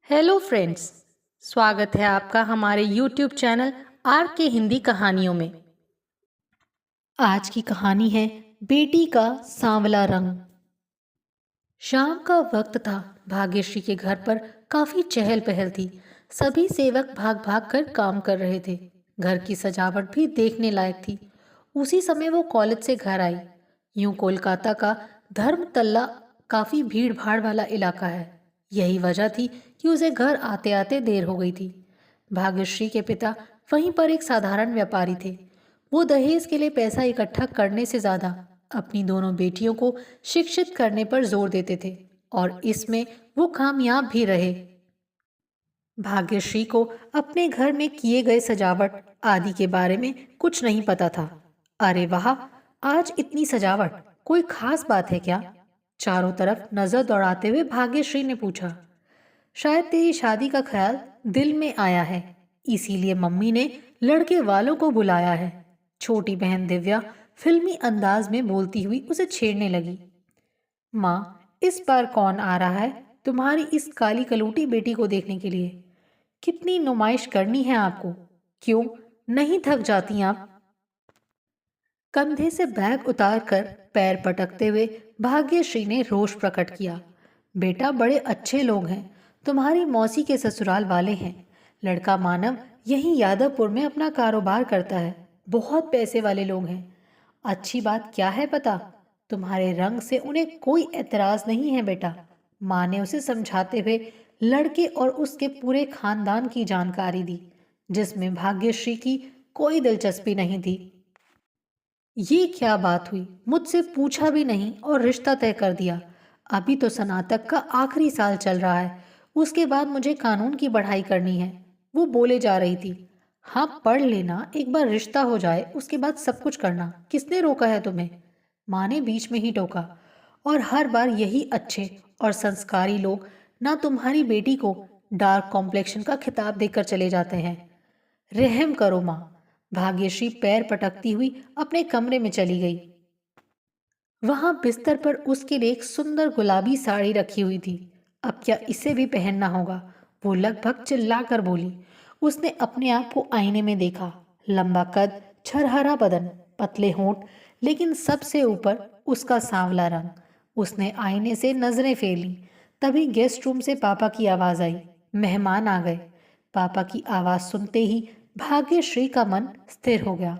Hello friends. स्वागत है आपका हमारे यूट्यूब चैनल आर के हिंदी कहानियों में। आज की कहानी है बेटी का सांवला रंग। शाम का वक्त था। भाग्यश्री के घर पर काफी चहल पहल थी। सभी सेवक भाग भाग कर काम कर रहे थे। घर की सजावट भी देखने लायक थी। उसी समय वो कॉलेज से घर आई। यूं कोलकाता का धर्मतल्ला काफी भीड़ भाड़ वाला इलाका है। यही वजह थी कि उसे घर आते आते देर हो गई थी। भाग्यश्री के पिता वहीं पर एक साधारण व्यापारी थे। वो दहेज के लिए पैसा इकट्ठा करने से ज्यादा अपनी दोनों बेटियों को शिक्षित करने पर जोर देते थे और इसमें वो कामयाब भी रहे। भाग्यश्री को अपने घर में किए गए सजावट आदि के बारे में कुछ नहीं पता था। अरे वाह, आज इतनी सजावट, कोई खास बात है क्या? चारों तरफ नजर दौड़ाते हुए भाग्यश्री ने पूछा। शायद तेरी शादी का ख्याल दिल में आया है, इसीलिए मम्मी ने लड़के वालों को बुलाया है। छोटी बहन दिव्या फिल्मी अंदाज में बोलती हुई उसे छेड़ने लगी। माँ, इस बार कौन आ रहा है तुम्हारी इस काली कलूटी बेटी को देखने के लिए? कितनी नुमाइश करनी है आपको? क्यों नहीं थक जाती आप? कंधे से बैग उतारकर पैर पटकते हुए भाग्यश्री ने रोष प्रकट किया। बेटा, बड़े अच्छे लोग हैं, तुम्हारी मौसी के ससुराल वाले हैं। लड़का मानव यहीं यादवपुर में अपना कारोबार करता है। बहुत पैसे वाले लोग हैं। अच्छी बात क्या है पता? तुम्हारे रंग से उन्हें कोई एतराज नहीं है बेटा। माँ ने उसे समझाते हुए लड़के और उसके पूरे खानदान की जानकारी दी, जिसमें भाग्यश्री की कोई दिलचस्पी नहीं थी। ये क्या बात हुई? मुझसे पूछा भी नहीं और रिश्ता तय कर दिया। अभी तो स्नातक का आखिरी साल चल रहा है, उसके बाद मुझे कानून की पढ़ाई करनी है, वो बोले जा रही थी। हाँ, पढ़ लेना, एक बार रिश्ता हो जाए उसके बाद सब कुछ करना। किसने रोका है तुम्हें? माँ ने बीच में ही टोका। और हर बार यही अच्छे और संस्कारी लोग ना तुम्हारी बेटी को डार्क कॉम्प्लेक्शन का खिताब देकर चले जाते हैं। रहम करो माँ। भाग्यश्री पैर पटकती हुई अपने कमरे में चली गई। वहां बिस्तर पर उसके लिए एक सुंदर गुलाबी साड़ी रखी हुई थी। अब क्या इसे भी पहनना होगा? वो लगभग चिल्लाकर बोली। उसने अपने आप को आईने में देखा। लंबा कद, छरहरा बदन, पतले होंठ, लेकिन सबसे ऊपर उसका सांवला रंग। उसने आईने से नजरें फेर ली। तभी गेस्ट रूम से पापा की आवाज आई। मेहमान आ गए। पापा की आवाज सुनते ही भाग्यश्री का मन स्थिर हो गया।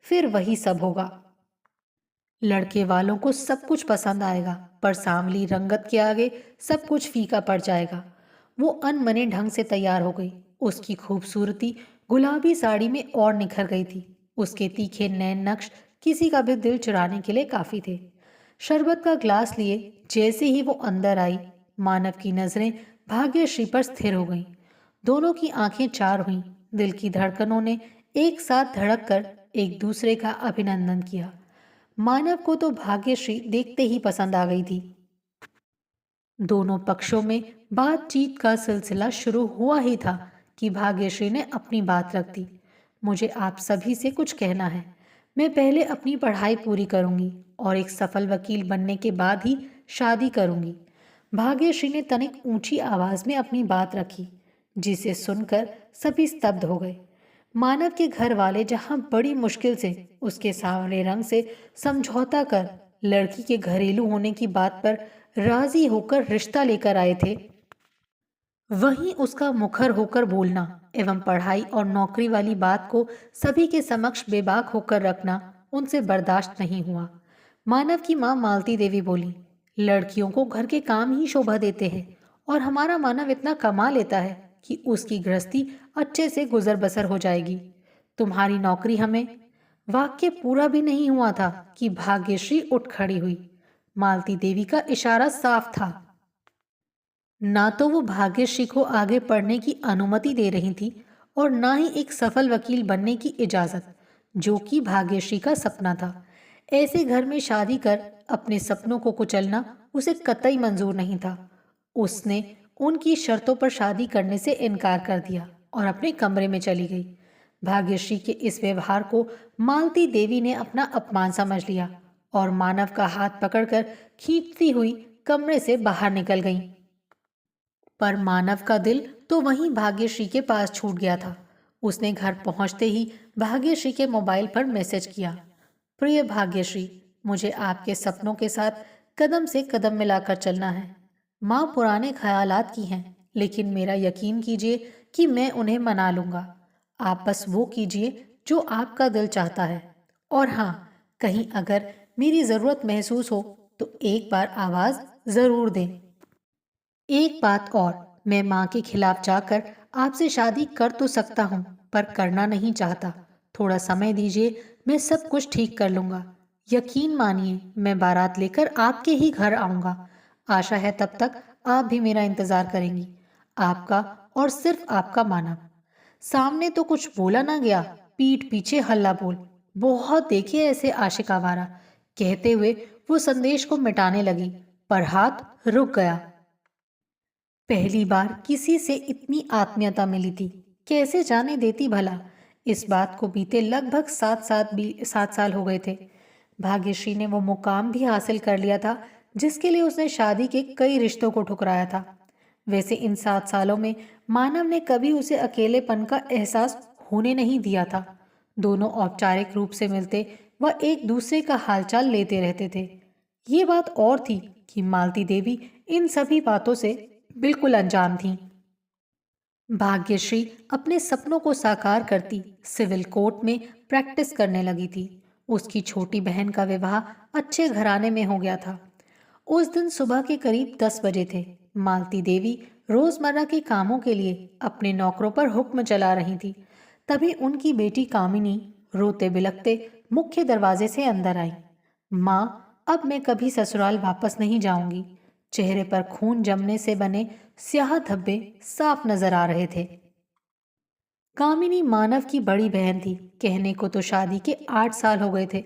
फिर वही सब होगा। लड़के वालों को सब कुछ पसंद आएगा, पर सांवली रंगत के आगे सब कुछ फीका पड़ जाएगा। वो अनमने ढंग से तैयार हो गई। उसकी खूबसूरती गुलाबी साड़ी में और निखर गई थी। उसके तीखे नैन नक्श किसी का भी दिल चुराने के लिए काफी थे। शरबत का ग्लास लिए जैसे ही वो अंदर आई, मानव की नजरें भाग्यश्री पर स्थिर हो गईं। दोनों की आंखें चार हुईं। दिल की धड़कनों ने एक साथ धड़क कर एक दूसरे का अभिनंदन किया। मानव को तो भाग्यश्री देखते ही पसंद आ गई थी। दोनों पक्षों में बातचीत का सिलसिला शुरू हुआ ही था कि भाग्यश्री ने अपनी बात रख दी। मुझे आप सभी से कुछ कहना है। मैं पहले अपनी पढ़ाई पूरी करूंगी और एक सफल वकील बनने के बाद ही शादी करूंगी। भाग्यश्री ने तनिक ऊंची आवाज में अपनी बात रखी, जिसे सुनकर सभी स्तब्ध हो गए। मानव के घर वाले जहां बड़ी मुश्किल से उसके सांवले रंग से समझौता कर लड़की के घरेलू होने की बात पर राजी होकर रिश्ता लेकर आए थे, वहीं उसका मुखर होकर बोलना एवं पढ़ाई और नौकरी वाली बात को सभी के समक्ष बेबाक होकर रखना उनसे बर्दाश्त नहीं हुआ। मानव की मां मालती देवी बोली, लड़कियों को घर के काम ही शोभा देते हैं और हमारा मानव इतना कमा लेता है कि उसकी गृहस्थी अच्छे से गुजर बसर हो जाएगी। तुम्हारी नौकरी हमें। वाक्य पूरा भी नहीं हुआ था कि भाग्यश्री उठ खड़ी हुई। मालती देवी का इशारा साफ था। ना तो वो भाग्यश्री को आगे पढ़ने की अनुमति दे रही थी और ना ही एक सफल वकील बनने की इजाजत, जो कि भाग्यश्री का सपना था। ऐसे घर में शादी कर अपने सपनों को कुचलना उसे कतई मंजूर नहीं था। उसने उनकी शर्तों पर शादी करने से इनकार कर दिया और अपने कमरे में चली गई। भाग्यश्री के इस व्यवहार को मालती देवी ने अपना अपमान समझ लिया और मानव का हाथ पकड़कर खींचती हुई कमरे से बाहर निकल गई। पर मानव का दिल तो वहीं भाग्यश्री के पास छूट गया था। उसने घर पहुंचते ही भाग्यश्री के मोबाइल पर मैसेज किया, प्रिय भाग्यश्री, मुझे आपके सपनों के साथ कदम से कदम मिलाकर चलना है। माँ पुराने ख्यालात की हैं, लेकिन मेरा यकीन कीजिए कि मैं उन्हें मना लूँगा। आप बस वो कीजिए जो आपका दिल चाहता है। और हाँ, कहीं अगर मेरी ज़रूरत महसूस हो तो एक बार आवाज़ ज़रूर दें। एक बात और, मैं माँ के खिलाफ जाकर आपसे शादी कर तो सकता हूँ, पर करना नहीं चाहता। थोड़ा समय दीजिए, मैं सब कुछ ठीक कर लूँगा। यकीन मानिए, मैं बारात लेकर आपके ही घर आऊँगा। आशा है तब तक आप भी मेरा इंतज़ार करेंगी। आपका और सिर्फ आपका मानव। सामने तो कुछ बोला ना गया, पीठ पीछे हल्ला बोल। बहुत देखे ऐसे आशिक आवारा। कहते हुए वो संदेश को मिटाने लगी, पर हाथ रुक गया। पहली बार किसी से इतनी आत्मीयता मिली थी, कैसे जाने देती भला। इस बात को बीते लगभग 7 साल हो गए थे। भाग्यश्री ने वो मुकाम भी हासिल कर लिया था जिसके लिए उसने शादी के कई रिश्तों को ठुकराया था। वैसे इन 7 सालों में मानव ने कभी उसे अकेलेपन का एहसास होने नहीं दिया था। दोनों औपचारिक रूप से मिलते व एक दूसरे का हालचाल लेते रहते थे। ये बात और थी कि मालती देवी इन सभी बातों से बिल्कुल अनजान थी। भाग्यश्री अपने सपनों को साकार करती सिविल कोर्ट में प्रैक्टिस करने लगी थी। उसकी छोटी बहन का विवाह अच्छे घराने में हो गया था। उस दिन सुबह के करीब 10 बजे थे। मालती देवी रोजमर्रा के कामों के लिए अपने नौकरों पर हुक्म चला रही थी। तभी उनकी बेटी कामिनी रोते बिलखते मुख्य दरवाजे से अंदर आई। माँ, अब मैं कभी ससुराल वापस नहीं जाऊंगी। चेहरे पर खून जमने से बने स्याह धब्बे साफ नजर आ रहे थे। कामिनी मानव की बड़ी बहन थी। कहने को तो शादी के 8 साल हो गए थे,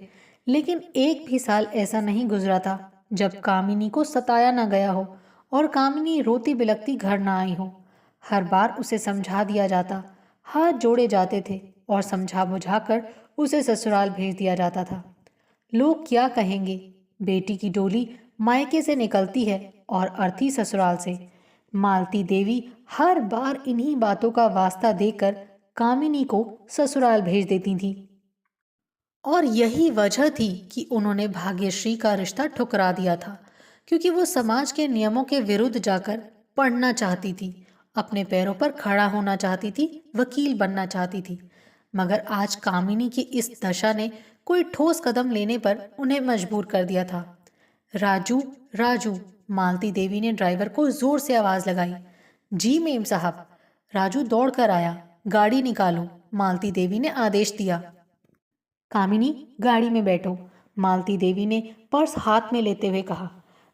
लेकिन एक भी साल ऐसा नहीं गुजरा था जब कामिनी को सताया ना गया हो और कामिनी रोती बिलखती घर ना आई हो। हर बार उसे समझा दिया जाता, हाथ जोड़े जाते थे और समझा बुझाकर उसे ससुराल भेज दिया जाता था। लोग क्या कहेंगे, बेटी की डोली मायके से निकलती है और अर्थी ससुराल से। मालती देवी हर बार इन्हीं बातों का वास्ता देकर कामिनी को ससुराल भेज देती थी। और यही वजह थी कि उन्होंने भाग्यश्री का रिश्ता ठुकरा दिया था, क्योंकि वो समाज के नियमों के विरुद्ध जाकर पढ़ना चाहती थी, अपने पैरों पर खड़ा होना चाहती थी, वकील बनना चाहती थी। मगर आज कामिनी की इस दशा ने कोई ठोस कदम लेने पर उन्हें मजबूर कर दिया था। राजू, राजू, मालती देवी ने ड्राइवर को जोर से आवाज लगाई। जी मेम साहब। राजू दौड़ कर आया। गाड़ी निकालो, मालती देवी ने आदेश दिया। कामिनी, गाड़ी में बैठो, मालती देवी ने पर्स हाथ में लेते हुए कहा।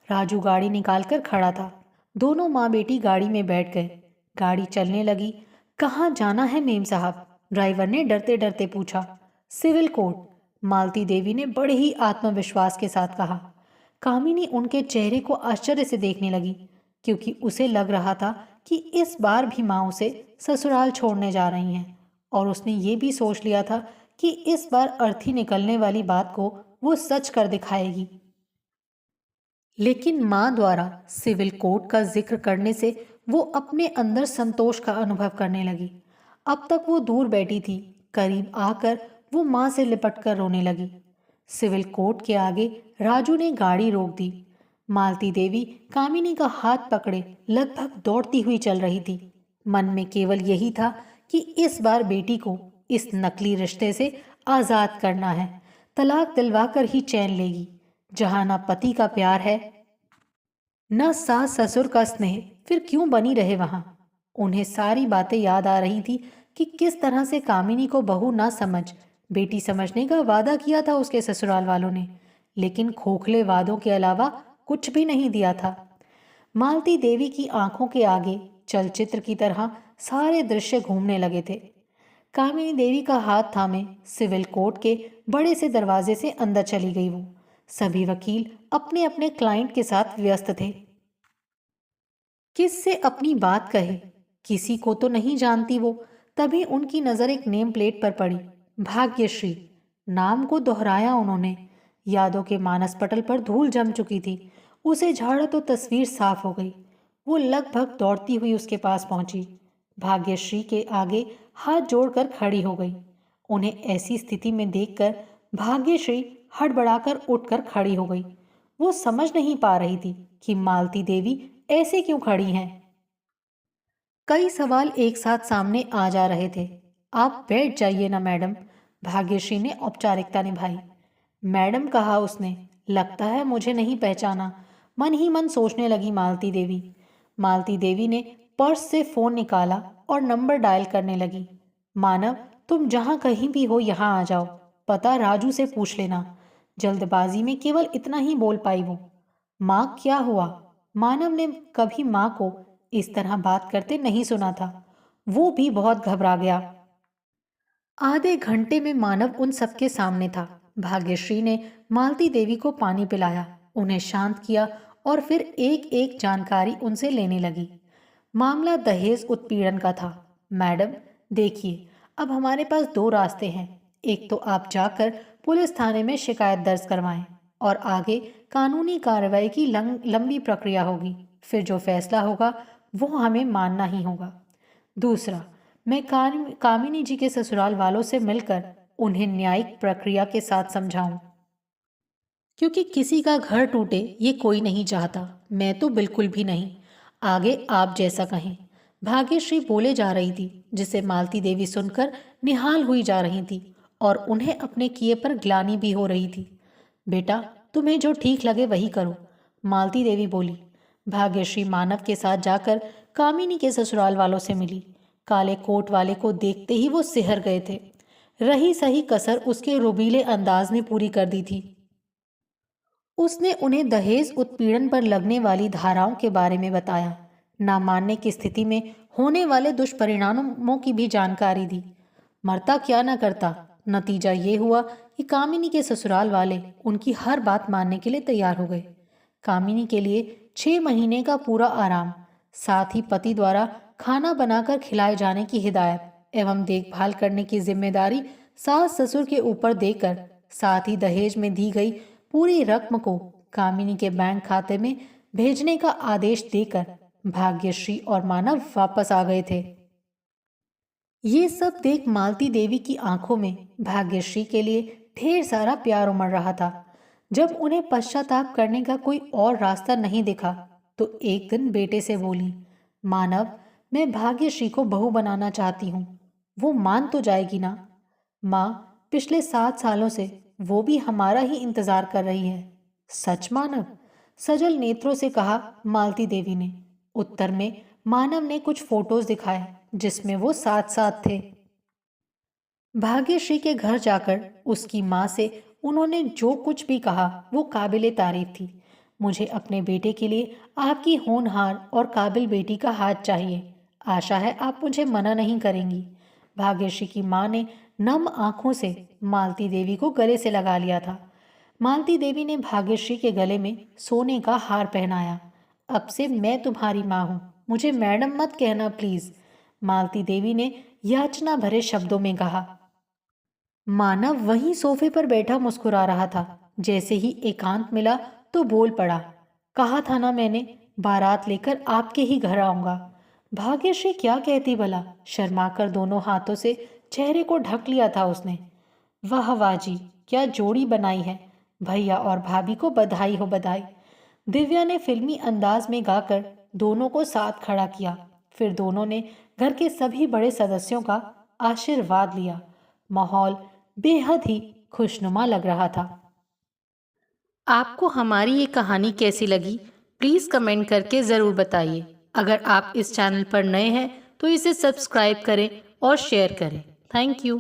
राजू गाड़ी निकालकर खड़ा था। दोनों माँ बेटी गाड़ी में बैठ गए। गाड़ी चलने लगी। कहाँ जाना है मेम साहब? ड्राइवर ने डरते डरते पूछा। सिविल कोर्ट, मालती देवी ने बड़े ही आत्मविश्वास के साथ कहा। कामिनी उनके चेहरे को आश्चर्य से देखने लगी, क्योंकि उसे लग रहा था कि इस बार भी माँ उसे ससुराल छोड़ने जा रही हैं, और उसने ये भी सोच लिया था कि इस बार अर्थी निकलने वाली बात को वो सच कर दिखाएगी। लेकिन माँ द्वारा सिविल कोर्ट का जिक्र करने से वो अपने अंदर संतोष का अनुभव करने लगी। अब तक वो दूर बैठी थी, करीब आकर वो माँ से लिपट कर रोने लगी। सिविल कोर्ट के आगे राजू ने गाड़ी रोक दी। मालती देवी कामिनी का हाथ पकड़े लगभग दौड़ती हुई चल रही थी। मन में केवल यही था कि इस बार बेटी को इस नकली रिश्ते से आजाद करना है। तलाक दिलवाकर ही चैन लेगी। जहां ना पति का प्यार है, न सास ससुर का स्नेह, फिर क्यों बनी रहे वहां। उन्हें सारी बातें याद आ रही थी कि किस तरह से कामिनी को बहू ना समझ, बेटी समझने का वादा किया था उसके ससुराल वालों ने, लेकिन खोखले वादों के अलावा कुछ भी नहीं दिया था। मालती देवी की आंखों के आगे चलचित्र की तरह सारे दृश्य घूमने लगे थे। कामिनी देवी का हाथ थामे सिविल कोर्ट के बड़े से दरवाजे से अंदर चली गई वो। सभी वकील अपने अपने क्लाइंट के साथ व्यस्त थे। किससे अपनी बात कहे, किसी को तो नहीं जानती वो। तभी उनकी नजर एक नेम प्लेट पर पड़ी। भाग्यश्री नाम को दोहराया उन्होंने। यादों के मानस पटल पर धूल जम चुकी थी। उसे झाड़ा तो तस्वीर साफ हो गई। वो लगभग दौड़ती हुई उसके पास पहुंची। भाग्यश्री के आगे हाथ जोड़कर खड़ी हो गई। उन्हें ऐसी स्थिति में देखकर भाग्यश्री हड़बड़ाकर उठकर खड़ी हो गई। वो समझ नहीं पा रही थी कि मालती देवी ऐसे क्यों खड़ी हैं। कई सवाल एक साथ सामने आ जा रहे थे। आप बैठ जाइए ना मैडम, भाग्यश्री ने औपचारिकता निभाई। मैडम कहा उसने, लगता है मुझे नहीं पहचाना, मन ही मन सोचने लगी मालती देवी। मालती देवी ने पर्स से फोन निकाला और नंबर डायल करने लगी। मानव, तुम जहां कहीं भी हो यहां आ जाओ, पता राजू से पूछ लेना। जल्दबाजी में केवल इतना ही बोल पाई वो। माँ, क्या हुआ? मानव ने कभी माँ को इस तरह बात करते नहीं सुना था। वो भी बहुत घबरा गया। आधे घंटे में मानव उन सबके सामने था। भाग्यश्री ने मालती देवी को पानी पिलाया, उन्हें शांत किया और फिर एक एक जानकारी उनसे लेने लगी। मामला दहेज उत्पीड़न का था। मैडम, देखिए, अब हमारे पास दो रास्ते हैं। एक तो आप जाकर पुलिस थाने में शिकायत दर्ज करवाएं और आगे कानूनी कार्रवाई की लंबी प्रक्रिया होगी। फिर जो फैसला होगा वो हमें मानना ही होगा। दूसरा, मैं कामिनी जी के ससुराल वालों से मिलकर उन्हें न्यायिक प्रक्रिया के साथ समझाऊं, क्योंकि किसी का घर टूटे ये कोई नहीं चाहता। मैं तो बिल्कुल भी नहीं। आगे आप जैसा कहें। भाग्यश्री बोले जा रही थी, जिसे मालती देवी सुनकर निहाल हुई जा रही थी और उन्हें अपने किए पर ग्लानि भी हो रही थी। बेटा, तुम्हें जो ठीक लगे वही करो, मालती देवी बोली। भाग्यश्री मानव के साथ जाकर कामिनी के ससुराल वालों से मिली। काले कोट वाले को देखते ही वो सिहर गए थे। रही सही कसर उसके रोबीले अंदाज ने पूरी कर दी थी। उसने उन्हें दहेज उत्पीड़न पर लगने वाली धाराओं के बारे में बताया, ना मानने की स्थिति में होने वाले दुष्परिणामों की भी जानकारी दी। मरता क्या न करता, नतीजा ये हुआ कि कामिनी के ससुराल वाले उनकी हर बात मानने के लिए तैयार हो गए। कामिनी के लिए 6 महीने का पूरा आराम, साथ ही पति द्वारा खाना बनाकर खिलाए जाने की हिदायत एवं देखभाल करने की जिम्मेदारी सास ससुर के ऊपर देकर, साथ ही दहेज में दी गई पूरी रकम को कामिनी के बैंक खाते में भेजने का आदेश देकर भाग्यश्री और मानव वापस आ गए थे। ये सब देख मालती देवी की आंखों में भाग्यश्री के लिए ढेर सारा प्यार उमड़ रहा था। जब उन्हें पश्चाताप करने का कोई और रास्ता नहीं दिखा तो एक दिन बेटे से बोली, मानव, मैं भाग्यश्री को बहू बनाना चाहती हूँ। वो मान तो जाएगी ना? माँ, पिछले 7 सालों से वो भी हमारा ही इंतजार कर रही है। सच मानव? सजल नेत्रों से कहा मालती देवी ने। उत्तर में मानव ने कुछ फोटोज दिखाए जिसमें वो साथ साथ थे। भाग्यश्री के घर जाकर उसकी माँ से उन्होंने जो कुछ भी कहा वो काबिले तारीफ थी। मुझे अपने बेटे के लिए आपकी होनहार और काबिल बेटी का हाथ चाहिए। आशा है आप मुझे मना नहीं करेंगी। भाग्यश्री की माँ ने नम आंखों से मालती देवी को गले से लगा लिया था। मालती देवी ने भाग्यश्री के गले में सोने का हार पहनाया। अब से मैं तुम्हारी माँ हूँ, मुझे मैडम मत कहना प्लीज, मालती देवी ने याचना भरे शब्दों में कहा। मानव वहीं सोफे पर बैठा मुस्कुरा रहा था। जैसे ही एकांत मिला तो बोल पड़ा, कहा था ना मैंने, बारात लेकर आपके ही घर आऊंगा। भाग्यश्री क्या कहती भला, शर्माकर दोनों हाथों से चेहरे को ढक लिया था उसने। वाह वाह जी, क्या जोड़ी बनाई है। भैया और भाभी को बधाई हो बधाई। दिव्या ने फिल्मी अंदाज में गाकर दोनों को साथ खड़ा किया। फिर दोनों ने घर के सभी बड़े सदस्यों का आशीर्वाद लिया। माहौल बेहद ही खुशनुमा लग रहा था। आपको हमारी ये कहानी कैसी लगी, प्लीज़ कमेंट करके ज़रूर बताइए। अगर आप इस चैनल पर नए हैं तो इसे सब्सक्राइब करें और शेयर करें। Thank you.